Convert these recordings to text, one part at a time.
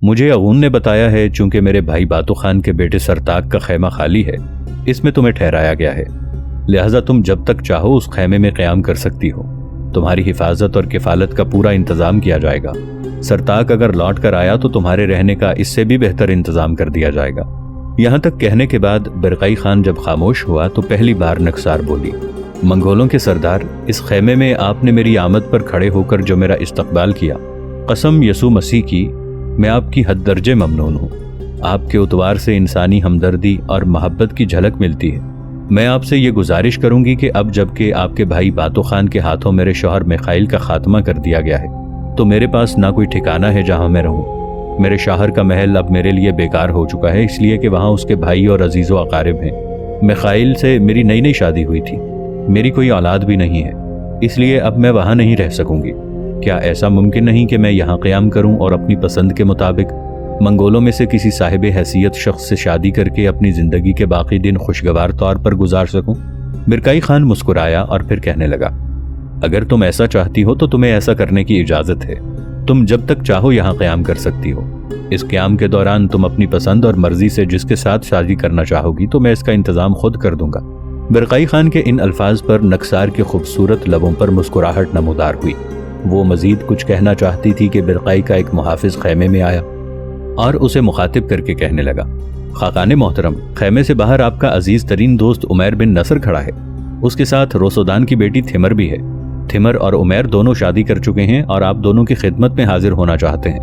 مجھے اغون نے بتایا ہے چونکہ میرے بھائی باتو خان کے بیٹے سرتاق کا خیمہ خالی ہے، اس میں تمہیں ٹھہرایا گیا ہے، لہٰذا تم جب تک چاہو اس خیمے میں قیام کر سکتی ہو۔ تمہاری حفاظت اور کفالت کا پورا انتظام کیا جائے گا۔ سرتاق اگر لوٹ کر آیا تو تمہارے رہنے کا اس سے بھی بہتر انتظام کر دیا جائے گا۔ یہاں تک کہنے کے بعد برقعی خان جب خاموش ہوا تو پہلی بار نکسار بولی، منگولوں کے سردار، اس خیمے میں آپ نے میری آمد پر کھڑے ہو کر جو میرا استقبال کیا، قسم یسوع مسیح کی میں آپ کی حد درجے ممنون ہوں۔ آپ کے اتوار سے انسانی ہمدردی اور محبت کی جھلک ملتی ہے۔ میں آپ سے یہ گزارش کروں گی کہ اب جب کہ آپ کے بھائی باتو خان کے ہاتھوں میرے شوہر میخائیل کا خاتمہ کر دیا گیا ہے تو میرے پاس نہ کوئی ٹھکانہ ہے جہاں میں رہوں۔ میرے شوہر کا محل اب میرے لیے بیکار ہو چکا ہے، اس لیے کہ وہاں اس کے بھائی اور عزیز و اقارب ہیں۔ میخائیل سے میری نئی شادی ہوئی تھی، میری کوئی اولاد بھی نہیں ہے، اس لیے اب میں وہاں نہیں رہ سکوں گی۔ کیا ایسا ممکن نہیں کہ میں یہاں قیام کروں اور اپنی پسند کے مطابق منگولوں میں سے کسی صاحب حیثیت شخص سے شادی کر کے اپنی زندگی کے باقی دن خوشگوار طور پر گزار سکوں؟ برقعی خان مسکرایا اور پھر کہنے لگا، اگر تم ایسا چاہتی ہو تو تمہیں ایسا کرنے کی اجازت ہے۔ تم جب تک چاہو یہاں قیام کر سکتی ہو۔ اس قیام کے دوران تم اپنی پسند اور مرضی سے جس کے ساتھ شادی کرنا چاہو گی تو میں اس کا انتظام خود کر دوں گا۔ برقعی خان کے ان الفاظ پر نکسار کے خوبصورت لبوں پر مسکراہٹ نمودار ہوئی۔ وہ مزید کچھ کہنا چاہتی تھی کہ برقعی کا ایک محافظ خیمے میں آیا اور اسے مخاطب کر کے کہنے لگا، خاقان محترم، خیمے سے باہر آپ کا عزیز ترین دوست عمیر بن نصر کھڑا ہے، اس کے ساتھ روسودان کی بیٹی تھمر بھی ہے۔ تھمر اور عمیر دونوں شادی کر چکے ہیں اور آپ دونوں کی خدمت میں حاضر ہونا چاہتے ہیں۔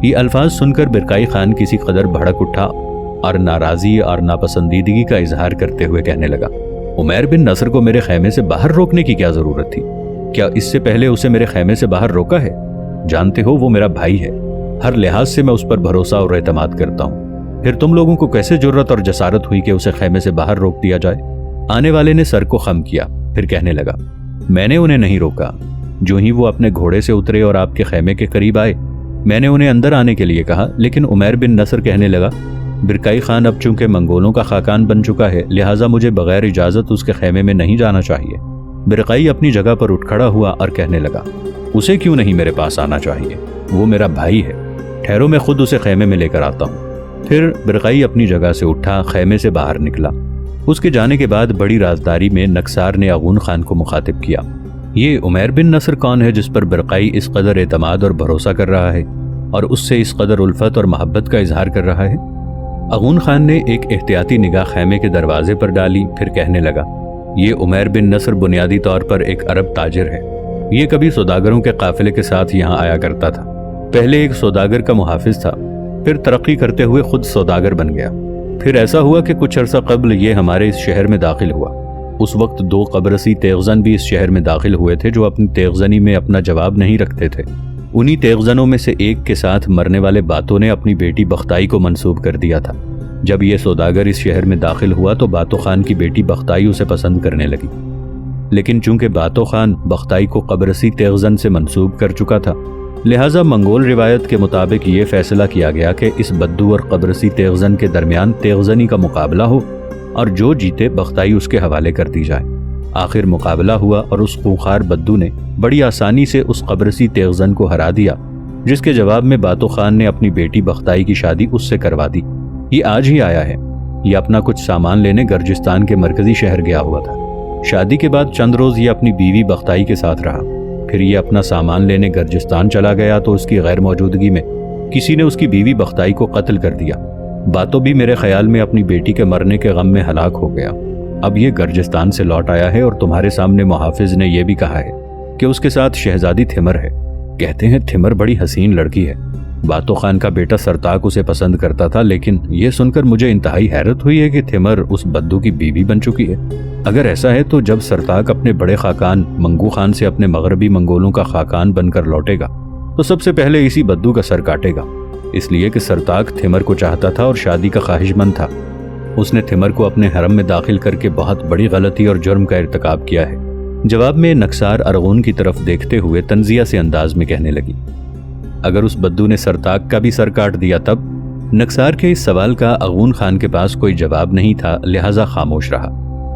یہ الفاظ سن کر برقعی خان کسی قدر بھڑک اٹھا اور ناراضی اور ناپسندیدگی کا اظہار کرتے ہوئے کہنے لگا، عمیر بن نصر کو میرے خیمے سے باہر روکنے کی کیا ضرورت تھی؟ کیا اس سے پہلے اسے میرے خیمے سے باہر روکا ہے؟ جانتے ہو وہ میرا بھائی ہے، ہر لحاظ سے میں اس پر بھروسہ اور اعتماد کرتا ہوں، پھر تم لوگوں کو کیسے جرأت اور جسارت ہوئی کہ اسے خیمے سے باہر روک دیا جائے؟ آنے والے نے سر کو خم کیا، پھر کہنے لگا، میں نے انہیں نہیں روکا۔ جو ہی وہ اپنے گھوڑے سے اترے اور آپ کے خیمے کے قریب آئے، میں نے انہیں اندر آنے کے لیے کہا، لیکن عمیر بن نصر کہنے لگا، برقعی خان اب چونکہ منگولوں کا خاقان بن چکا ہے لہٰذا مجھے بغیر اجازت اس کے خیمے میں نہیں جانا چاہیے۔ برقعی اپنی جگہ پر اٹھ کھڑا ہوا اور کہنے لگا، اسے کیوں نہیں میرے پاس آنا چاہیے؟ وہ میرا بھائی ہے، ٹھہرو میں خود اسے خیمے میں لے کر آتا ہوں۔ پھر برقعی اپنی جگہ سے اٹھا، خیمے سے باہر نکلا۔ اس کے جانے کے بعد بڑی رازداری میں نکسار نے اغون خان کو مخاطب کیا، یہ عمیر بن نصر کون ہے جس پر برقعی اس قدر اعتماد اور بھروسہ کر رہا ہے اور اس سے اس قدر الفت اور محبت کا اظہار کر رہا ہے؟ اغون خان نے ایک احتیاطی نگاہ خیمے کے دروازے پر ڈالی، پھر کہنے لگا، یہ عمیر بن نصر بنیادی طور پر ایک عرب تاجر ہے۔ یہ کبھی سوداگروں کے قافلے کے ساتھ یہاں آیا کرتا تھا، پہلے ایک سوداگر کا محافظ تھا، پھر ترقی کرتے ہوئے خود سوداگر بن گیا۔ پھر ایسا ہوا کہ کچھ عرصہ قبل یہ ہمارے اس شہر میں داخل ہوا۔ اس وقت 2 قبرصی تیغزن بھی اس شہر میں داخل ہوئے تھے جو اپنی تیغزنی میں اپنا جواب نہیں رکھتے تھے۔ انہی تیغزنوں میں سے ایک کے ساتھ مرنے والے باتوں نے اپنی بیٹی بختائی کو منسوب کر دیا تھا۔ جب یہ سوداگر اس شہر میں داخل ہوا تو باتو خان کی بیٹی بختائی اسے پسند کرنے لگی، لیکن چونکہ باتو خان بختائی کو قبرصی تیغزن سے منسوب کر چکا تھا لہٰذا منگول روایت کے مطابق یہ فیصلہ کیا گیا کہ اس بدو اور قبرصی تیغزن کے درمیان تیغزنی کا مقابلہ ہو اور جو جیتے بختائی اس کے حوالے کر دی جائے۔ آخر مقابلہ ہوا اور اس خونخوار بدو نے بڑی آسانی سے اس قبرصی تیغزن کو ہرا دیا، جس کے جواب میں باتو خان نے اپنی بیٹی بختائی کی شادی اس سے کروا دی۔ یہ آج ہی آیا ہے، یہ اپنا کچھ سامان لینے گرجستان کے مرکزی شہر گیا ہوا تھا۔ شادی کے بعد چند روز یہ اپنی بیوی بختائی کے ساتھ رہا، پھر یہ اپنا سامان لینے گرجستان چلا گیا تو اس کی غیر موجودگی میں کسی نے اس کی بیوی بختائی کو قتل کر دیا۔ باتو بھی میرے خیال میں اپنی بیٹی کے مرنے کے غم میں ہلاک ہو گیا۔ اب یہ گرجستان سے لوٹ آیا ہے اور تمہارے سامنے محافظ نے یہ بھی کہا ہے کہ اس کے ساتھ شہزادی تھمر ہے۔ کہتے ہیں تھمر بڑی حسین لڑکی ہے۔ باتو خان کا بیٹا سرتاق اسے پسند کرتا تھا، لیکن یہ سن کر مجھے انتہائی حیرت ہوئی ہے کہ تھمر اس بدو کی بیوی بن چکی ہے۔ اگر ایسا ہے تو جب سرتاق اپنے بڑے خاقان منگو خان سے اپنے مغربی منگولوں کا خاقان بن کر لوٹے گا تو سب سے پہلے اسی بدو کا سر کاٹے گا، اس لیے کہ سرتاق تھمر کو چاہتا تھا اور شادی کا خواہش مند تھا۔ اس نے تھمر کو اپنے حرم میں داخل کر کے بہت بڑی غلطی اور جرم کا ارتکاب کیا ہے۔ جواب میں نکسار ارغون کی طرف دیکھتے ہوئے طنزیہ سے انداز میں کہنے لگی، اگر اس بدو نے سرتاق کا بھی سر کاٹ دیا تب؟ نکسار کے اس سوال کا اغون خان کے پاس کوئی جواب نہیں تھا، لہٰذا خاموش رہا۔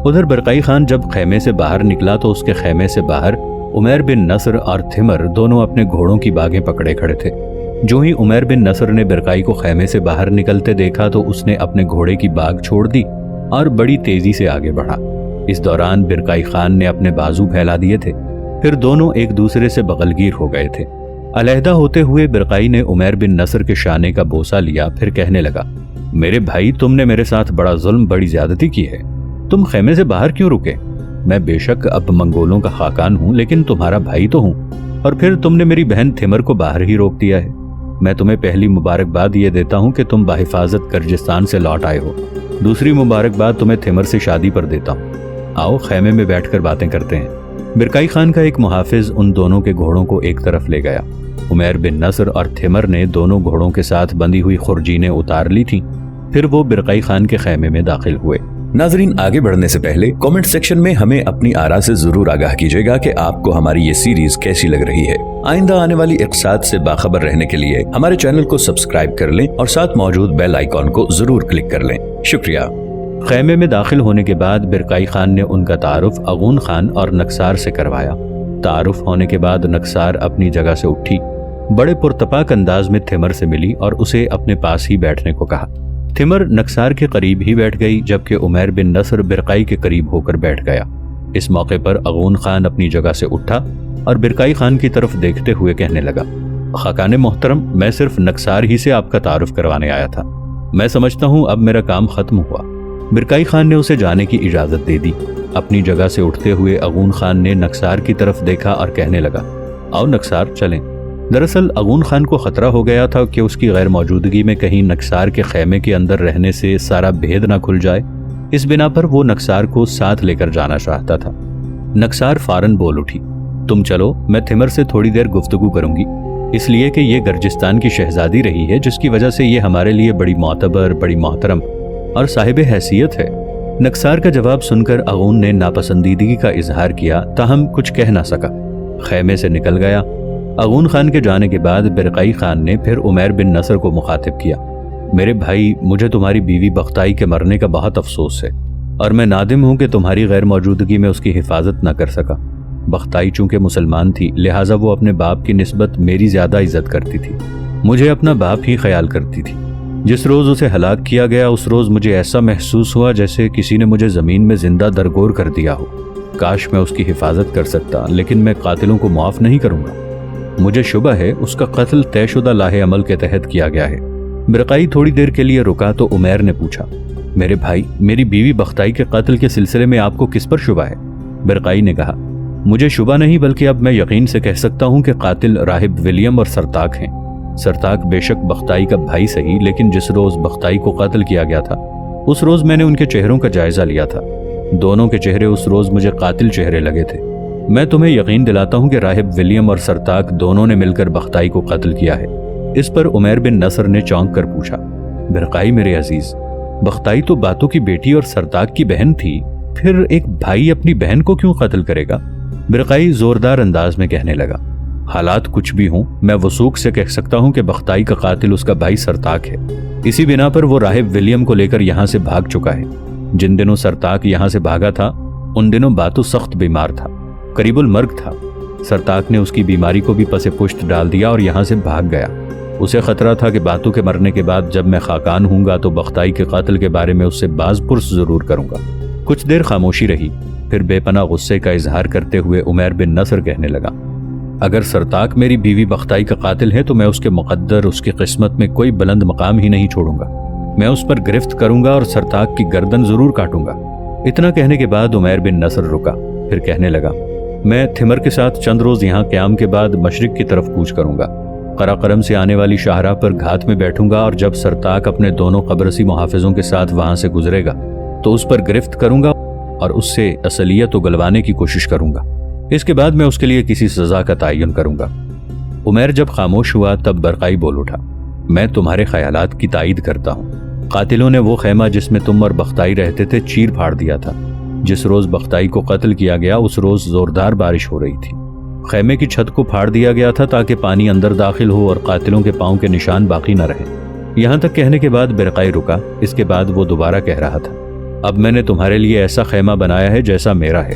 ادھر برقعی خان جب خیمے سے باہر نکلا تو اس کے خیمے سے باہر عمیر بن نصر اور تھمر دونوں اپنے گھوڑوں کی باگیں پکڑے کھڑے تھے۔ جو ہی عمیر بن نصر نے برقائی کو خیمے سے باہر نکلتے دیکھا تو اس نے اپنے گھوڑے کی باگ چھوڑ دی اور بڑی تیزی سے آگے بڑھا۔ اس دوران برقائی خان نے اپنے بازو پھیلا دیے تھے، پھر دونوں ایک دوسرے سے بغلگیر ہو گئے تھے۔ علیحدہ ہوتے ہوئے برقائی نے عمیر بن نصر کے شانے کا بوسہ لیا، پھر کہنے لگا، میرے بھائی، تم نے میرے ساتھ بڑا ظلم، بڑی زیادتی کی ہے۔ تم خیمے سے باہر کیوں رکے؟ میں بے شک اب منگولوں کا خاقان ہوں، لیکن تمہارا بھائی تو ہوں، اور پھر تم نے میری بہن تھمر کو باہر ہی روک دیا ہے۔ میں تمہیں پہلی مبارکباد یہ دیتا ہوں کہ تم بحفاظت گرجستان سے لوٹ آئے ہو۔ دوسری مبارکباد تمہیں تھمر سے شادی پر دیتا ہوں۔ آؤ خیمے میں بیٹھ کر باتیں کرتے ہیں۔ برقائی خان کا ایک محافظ ان دونوں کے گھوڑوں کو ایک طرف لے گیا۔ عمیر بن نصر اور تھمر نے دونوں گھوڑوں کے ساتھ بندھی ہوئی خرجینیں اتار لی تھیں، پھر وہ برقائی خان کے خیمے میں داخل ہوئے۔ ناظرین، آگے بڑھنے سے پہلے کامنٹ سیکشن میں ہمیں اپنی آراء سے ضرور آگاہ کیجیے گا کہ آپ کو ہماری یہ سیریز کیسی لگ رہی ہے۔ آئندہ آنے والی اقساط سے باخبر رہنے کے لیے ہمارے چینل کو سبسکرائب کر لیں اور ساتھ موجود بیل آئیکن کو ضرور کلک کر لیں۔ شکریہ۔ خیمے میں داخل ہونے کے بعد برقائی خان نے ان کا تعارف اغون خان اور نکسار سے کروایا۔ تعارف ہونے کے بعد نکسار اپنی جگہ سے اٹھی، بڑے پرتپاک انداز میں تھمر سے ملی اور اسے اپنے پاس ہی بیٹھنے کو کہا۔ تھمر نکسار کے قریب ہی بیٹھ گئی، جبکہ عمیر بن نصر برقائی کے قریب ہو کر بیٹھ گیا۔ اس موقع پر اغون خان اپنی جگہ سے اٹھا اور برقائی خان کی طرف دیکھتے ہوئے کہنے لگا، خاقان محترم، میں صرف نکسار ہی سے آپ کا تعارف کروانے آیا تھا۔ میں سمجھتا ہوں اب میرا کام ختم ہوا۔ برقائی خان نے اسے جانے کی اجازت دے دی۔ اپنی جگہ سے اٹھتے ہوئے اغون خان نے نکسار کی طرف دیکھا اور کہنے لگا، آؤ نکسار، چلیں۔ دراصل اغون خان کو خطرہ ہو گیا تھا کہ اس کی غیر موجودگی میں کہیں نکسار کے خیمے کے اندر رہنے سے سارا بھید نہ کھل جائے، اس بنا پر وہ نکسار کو ساتھ لے کر جانا چاہتا تھا۔ نکسار فوراً بول اٹھی، تم چلو، میں تھمر سے تھوڑی دیر گفتگو کروں گی، اس لیے کہ یہ گرجستان کی شہزادی رہی ہے، جس کی وجہ سے یہ ہمارے لیے بڑی معتبر، بڑی محترم اور صاحب حیثیت ہے۔ نکسار کا جواب سن کر اغون نے ناپسندیدگی کا اظہار کیا، تاہم کچھ کہہ نہ سکا، خیمے سے نکل گیا۔ اغون خان کے جانے کے بعد برقائی خان نے پھر عمیر بن نصر کو مخاطب کیا، میرے بھائی، مجھے تمہاری بیوی بختائی کے مرنے کا بہت افسوس ہے، اور میں نادم ہوں کہ تمہاری غیر موجودگی میں اس کی حفاظت نہ کر سکا۔ بختائی چونکہ مسلمان تھی، لہٰذا وہ اپنے باپ کی نسبت میری زیادہ عزت کرتی تھی، مجھے اپنا باپ ہی خیال کرتی تھی۔ جس روز اسے ہلاک کیا گیا، اس روز مجھے ایسا محسوس ہوا جیسے کسی نے مجھے زمین میں زندہ درگور کر دیا ہو۔ کاش میں اس کی حفاظت کر سکتا، لیکن میں قاتلوں کو معاف نہیں کروں گا۔ مجھے شبہ ہے اس کا قتل طے شدہ لاہ عمل کے تحت کیا گیا ہے۔ برقائی تھوڑی دیر کے لیے رکا تو عمیر نے پوچھا، میرے بھائی، میری بیوی بختائی کے قتل کے سلسلے میں آپ کو کس پر شبہ ہے؟ برقائی نے کہا، مجھے شبہ نہیں، بلکہ اب میں یقین سے کہہ سکتا ہوں کہ قاتل راہب ولیم اور سرتاک ہیں۔ سرتاک بے شک بختائی کا بھائی صحیح، لیکن جس روز بختائی کو قتل کیا گیا تھا اس روز میں نے ان کے چہروں کا جائزہ لیا تھا۔ دونوں کے چہرے اس روز مجھے قاتل چہرے لگے تھے۔ میں تمہیں یقین دلاتا ہوں کہ راہب ولیم اور سرتاک دونوں نے مل کر بختائی کو قتل کیا ہے۔ اس پر عمیر بن نصر نے چونک کر پوچھا، برقائی میرے عزیز، بختائی تو باتوں کی بیٹی اور سرتاک کی بہن تھی، پھر ایک بھائی اپنی بہن کو کیوں قتل کرے گا؟ برقائی زوردار انداز میں کہنے لگا، حالات کچھ بھی ہوں، میں وثوق سے کہہ سکتا ہوں کہ بختائی کا قاتل اس کا بھائی سرتاک ہے۔ اسی بنا پر وہ راہب ولیم کو لے کر یہاں سے بھاگ چکا ہے۔ جن دنوں سرتاک یہاں سے بھاگا تھا ان دنوں باتو سخت بیمار تھا، قریب المرگ تھا۔ سرتاک نے اس کی بیماری کو بھی پس پشت ڈال دیا اور یہاں سے بھاگ گیا۔ اسے خطرہ تھا کہ باتو کے مرنے کے بعد جب میں خاقان ہوں گا تو بختائی کے قاتل کے بارے میں اس سے باز پرس ضرور کروں گا۔ کچھ دیر خاموشی رہی، پھر بے پناہ غصے کا اظہار کرتے ہوئے عمیر بن نصر کہنے لگا، اگر سرتاک میری بیوی بختائی کا قاتل ہے تو میں اس کے مقدر، اس کی قسمت میں کوئی بلند مقام ہی نہیں چھوڑوں گا۔ میں اس پر گرفت کروں گا اور سرتاک کی گردن ضرور کاٹوں گا۔ اتنا کہنے کے بعد عمیر بن نصر رکا، پھر کہنے لگا، میں تھمر کے ساتھ چند روز یہاں قیام کے بعد مشرق کی طرف کوچ کروں گا۔ قراقرم سے آنے والی شاہراہ پر گھات میں بیٹھوں گا، اور جب سرتاک اپنے دونوں قبرصی محافظوں کے ساتھ وہاں سے گزرے گا تو اس پر گرفت کروں گا اور اس سے اصلیت اگلوانے کی کوشش کروں گا۔ اس کے بعد میں اس کے لیے کسی سزا کا تعین کروں گا۔ عمیر جب خاموش ہوا تب برقائی بول اٹھا، میں تمہارے خیالات کی تائید کرتا ہوں۔ قاتلوں نے وہ خیمہ جس میں تم اور بختائی رہتے تھے چیر پھاڑ دیا تھا۔ جس روز بختائی کو قتل کیا گیا اس روز زوردار بارش ہو رہی تھی۔ خیمے کی چھت کو پھاڑ دیا گیا تھا تاکہ پانی اندر داخل ہو اور قاتلوں کے پاؤں کے نشان باقی نہ رہیں۔ یہاں تک کہنے کے بعد برقائی رکا۔ اس کے بعد وہ دوبارہ کہہ رہا تھا، اب میں نے تمہارے لیے ایسا خیمہ بنایا ہے جیسا میرا ہے۔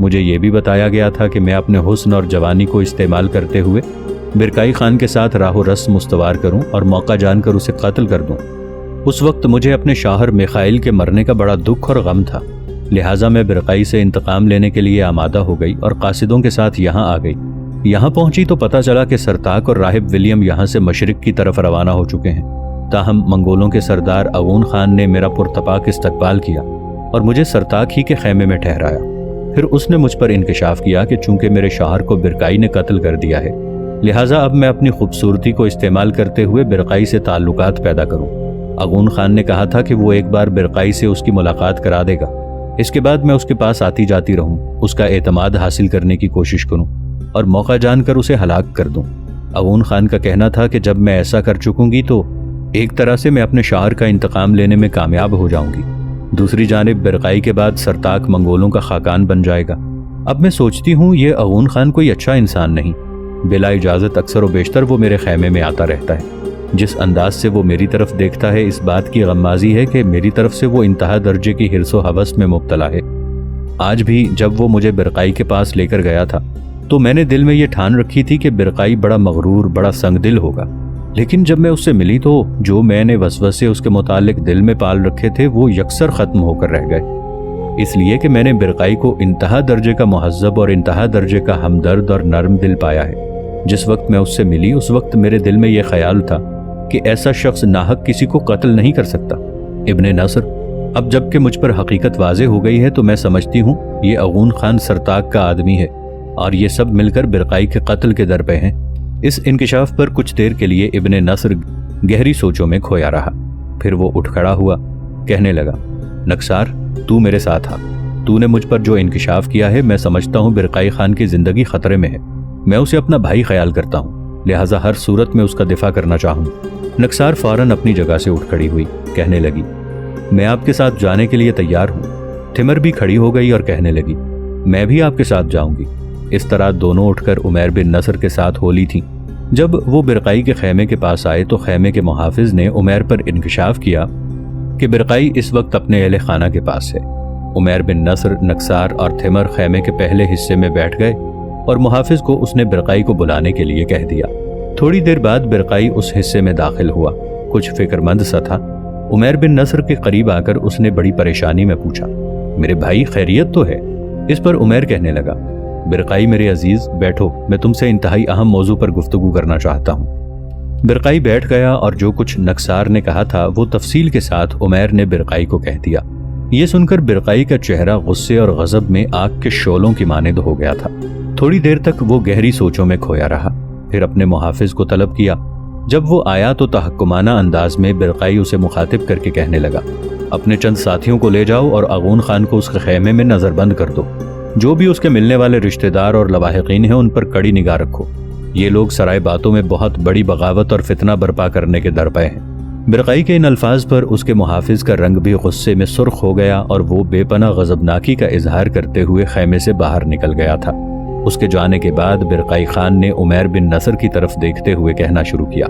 مجھے یہ بھی بتایا گیا تھا کہ میں اپنے حسن اور جوانی کو استعمال کرتے ہوئے برقائی خان کے ساتھ راہ و رسم استوار کروں اور موقع جان کر اسے قتل کر دوں۔ اس وقت مجھے اپنے شوہر میخائیل کے مرنے کا بڑا دکھ اور غم تھا، لہٰذا میں برقائی سے انتقام لینے کے لیے آمادہ ہو گئی اور قاصدوں کے ساتھ یہاں آ گئی۔ یہاں پہنچی تو پتہ چلا کہ سرتاق اور راہب ولیم یہاں سے مشرق کی طرف روانہ ہو چکے ہیں، تاہم منگولوں کے سردار اغون خان نے میرا پرتپاک استقبال کیا اور مجھے سرتاق ہی کے خیمے میں ٹھہرایا۔ پھر اس نے مجھ پر انکشاف کیا کہ چونکہ میرے شوہر کو برقائی نے قتل کر دیا ہے، لہٰذا اب میں اپنی خوبصورتی کو استعمال کرتے ہوئے برقائی سے تعلقات پیدا کروں۔ اغون خان نے کہا تھا کہ وہ ایک بار برقائی سے اس کی ملاقات کرا دے گا، اس کے بعد میں اس کے پاس آتی جاتی رہوں، اس کا اعتماد حاصل کرنے کی کوشش کروں اور موقع جان کر اسے ہلاک کر دوں۔ اغون خان کا کہنا تھا کہ جب میں ایسا کر چکوں گی تو ایک طرح سے میں اپنے شوہر کا انتقام لینے میں کامیاب ہو جاؤں گی، دوسری جانب برقائی کے بعد سرتاق منگولوں کا خاقان بن جائے گا۔ اب میں سوچتی ہوں یہ اغون خان کوئی اچھا انسان نہیں، بلا اجازت اکثر و بیشتر وہ میرے خیمے میں آتا رہتا ہے۔ جس انداز سے وہ میری طرف دیکھتا ہے اس بات کی غمازی ہے کہ میری طرف سے وہ انتہا درجے کی حرص و ہوس میں مبتلا ہے۔ آج بھی جب وہ مجھے برقائی کے پاس لے کر گیا تھا تو میں نے دل میں یہ ٹھان رکھی تھی کہ برقائی بڑا مغرور، بڑا سنگ دل ہوگا، لیکن جب میں اس سے ملی تو جو میں نے وسوسے اس کے متعلق دل میں پال رکھے تھے وہ یکسر ختم ہو کر رہ گئے، اس لیے کہ میں نے برقائی کو انتہا درجے کا مہذب اور انتہا درجے کا ہمدرد اور نرم دل پایا ہے۔ جس وقت میں اس سے ملی اس وقت میرے دل میں یہ خیال تھا کہ ایسا شخص ناحق کسی کو قتل نہیں کر سکتا۔ ابن نصر، اب جب کہ مجھ پر حقیقت واضح ہو گئی ہے تو میں سمجھتی ہوں یہ اغون خان سرتاق کا آدمی ہے اور یہ سب مل کر برقائی کے قتل کے در پہ ہیں۔ اس انکشاف پر کچھ دیر کے لیے ابن نصر گہری سوچوں میں کھویا رہا، پھر وہ اٹھ کھڑا ہوا، کہنے لگا، نکسار، تو میرے ساتھ آ، تو نے مجھ پر جو انکشاف کیا ہے میں سمجھتا ہوں برقائی خان کی زندگی خطرے میں ہے، میں اسے اپنا بھائی خیال کرتا ہوں، لہٰذا ہر صورت میں اس کا دفاع کرنا چاہوں۔ نکسار فوراً اپنی جگہ سے اٹھ کھڑی ہوئی، کہنے لگی، میں آپ کے ساتھ جانے کے لیے تیار ہوں۔ تھمر بھی کھڑی ہو گئی اور کہنے لگی، میں بھی آپ کے ساتھ جاؤں گی۔ اس طرح دونوں اٹھ کر عمیر بن نصر کے ساتھ ہو لی تھیں۔ جب وہ برقائی کے خیمے کے پاس آئے تو خیمے کے محافظ نے عمیر پر انکشاف کیا کہ برقائی اس وقت اپنے اہل خانہ کے پاس ہے۔ عمیر بن نصر، نکسار اور تھمر خیمے کے پہلے حصے میں بیٹھ گئے اور محافظ کو اس نے برقائی کو بلانے کے لیے کہہ دیا۔ تھوڑی دیر بعد برقائی اس حصے میں داخل ہوا، کچھ فکر مند سا تھا۔ عمیر بن نصر کے قریب آ کر اس نے بڑی پریشانی میں پوچھا، میرے بھائی خیریت تو ہے؟ اس پر عمیر کہنے لگا، برقائی میرے عزیز بیٹھو، میں تم سے انتہائی اہم موضوع پر گفتگو کرنا چاہتا ہوں۔ برقائی بیٹھ گیا اور جو کچھ نکسار نے کہا تھا وہ تفصیل کے ساتھ عمیر نے برقائی کو کہہ دیا۔ یہ سن کر برقائی کا چہرہ غصے اور غضب میں آگ کے شعلوں کی مانند ہو گیا تھا۔ تھوڑی دیر تک وہ گہری سوچوں میں کھویا رہا، پھر اپنے محافظ کو طلب کیا۔ جب وہ آیا تو تحکمانہ انداز میں برقائی اسے مخاطب کر کے کہنے لگا، اپنے چند ساتھیوں کو لے جاؤ اور اغون خان کو اس کے خیمے میں نظر بند کر دو، جو بھی اس کے ملنے والے رشتہ دار اور لواحقین ہیں ان پر کڑی نگاہ رکھو، یہ لوگ سرائے باتوں میں بہت بڑی بغاوت اور فتنہ برپا کرنے کے درپے ہیں۔ برقائی کے ان الفاظ پر اس کے محافظ کا رنگ بھی غصے میں سرخ ہو گیا اور وہ بے پناہ غضبناکی کا اظہار کرتے ہوئے خیمے سے باہر نکل گیا تھا۔ اس کے جانے کے بعد برقائی خان نے عمیر بن نصر کی طرف دیکھتے ہوئے کہنا شروع کیا،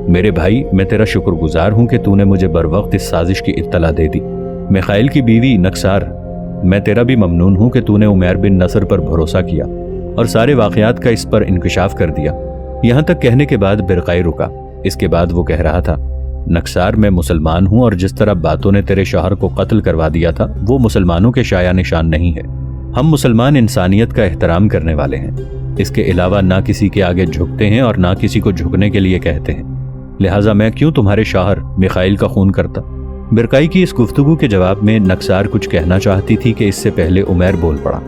میرے بھائی، میں تیرا شکر گزار ہوں کہ تو نے مجھے بروقت اس سازش کی اطلاع دے دی۔ میخائیل کی بیوی نکسار، میں تیرا بھی ممنون ہوں کہ تو نے عمیر بن نصر پر بھروسہ کیا اور سارے واقعات کا اس پر انکشاف کر دیا۔ یہاں تک کہنے کے بعد برقائی رکا۔ اس کے بعد وہ کہہ رہا تھا، نکسار، میں مسلمان ہوں اور جس طرح باتوں نے تیرے شوہر کو قتل کروا دیا تھا وہ مسلمانوں کے شایع نشان نہیں ہے۔ ہم مسلمان انسانیت کا احترام کرنے والے ہیں، اس کے علاوہ نہ کسی کے آگے جھکتے ہیں اور نہ کسی کو جھکنے کے لیے کہتے ہیں، لہٰذا میں کیوں تمہارے شوہر میخائیل کا خون کرتا؟ برقائی کی اس گفتگو کے جواب میں نکسار کچھ کہنا چاہتی تھی کہ اس سے پہلے عمیر بول پڑا،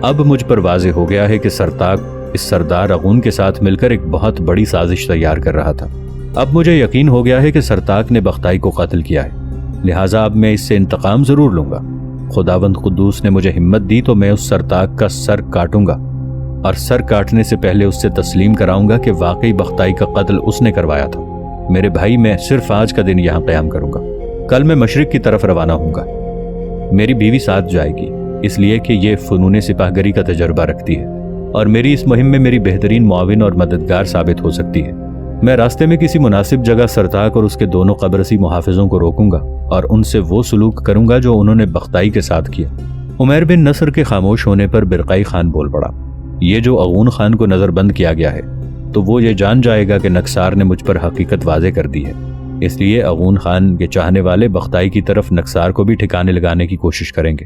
اب مجھ پر واضح ہو گیا ہے کہ سرتاق اس سردار اغون کے ساتھ مل کر ایک بہت بڑی سازش تیار کر رہا تھا۔ اب مجھے یقین ہو گیا ہے کہ سرتاق نے بختائی کو قتل کیا ہے، لہٰذا اب میں اس سے انتقام ضرور لوں گا۔ خداوند قدوس نے مجھے ہمت دی تو میں اس سرتاق کا سر کاٹوں گا، اور سر کاٹنے سے پہلے اس سے تسلیم کراؤں گا کہ واقعی بختائی کا قتل اس نے کروایا تھا۔ میرے بھائی، میں صرف آج کا دن یہاں قیام کروں گا، کل میں مشرق کی طرف روانہ ہوں گا۔ میری بیوی ساتھ جائے گی، اس لیے کہ یہ فنون سپاہ گری کا تجربہ رکھتی ہے اور میری اس مہم میں میری بہترین معاون اور مددگار ثابت ہو سکتی ہے۔ میں راستے میں کسی مناسب جگہ سرتاق اور اس کے دونوں قبرصی محافظوں کو روکوں گا اور ان سے وہ سلوک کروں گا جو انہوں نے بختائی کے ساتھ کیا۔ عمیر بن نصر کے خاموش ہونے پر برقعی خان بول پڑا، یہ جو اغون خان کو نظر بند کیا گیا ہے تو وہ یہ جان جائے گا کہ نکسار نے مجھ پر حقیقت واضح کر دی ہے، اس لیے اغون خان کے چاہنے والے بختائی کی طرف نکسار کو بھی ٹھکانے لگانے کی کوشش کریں گے۔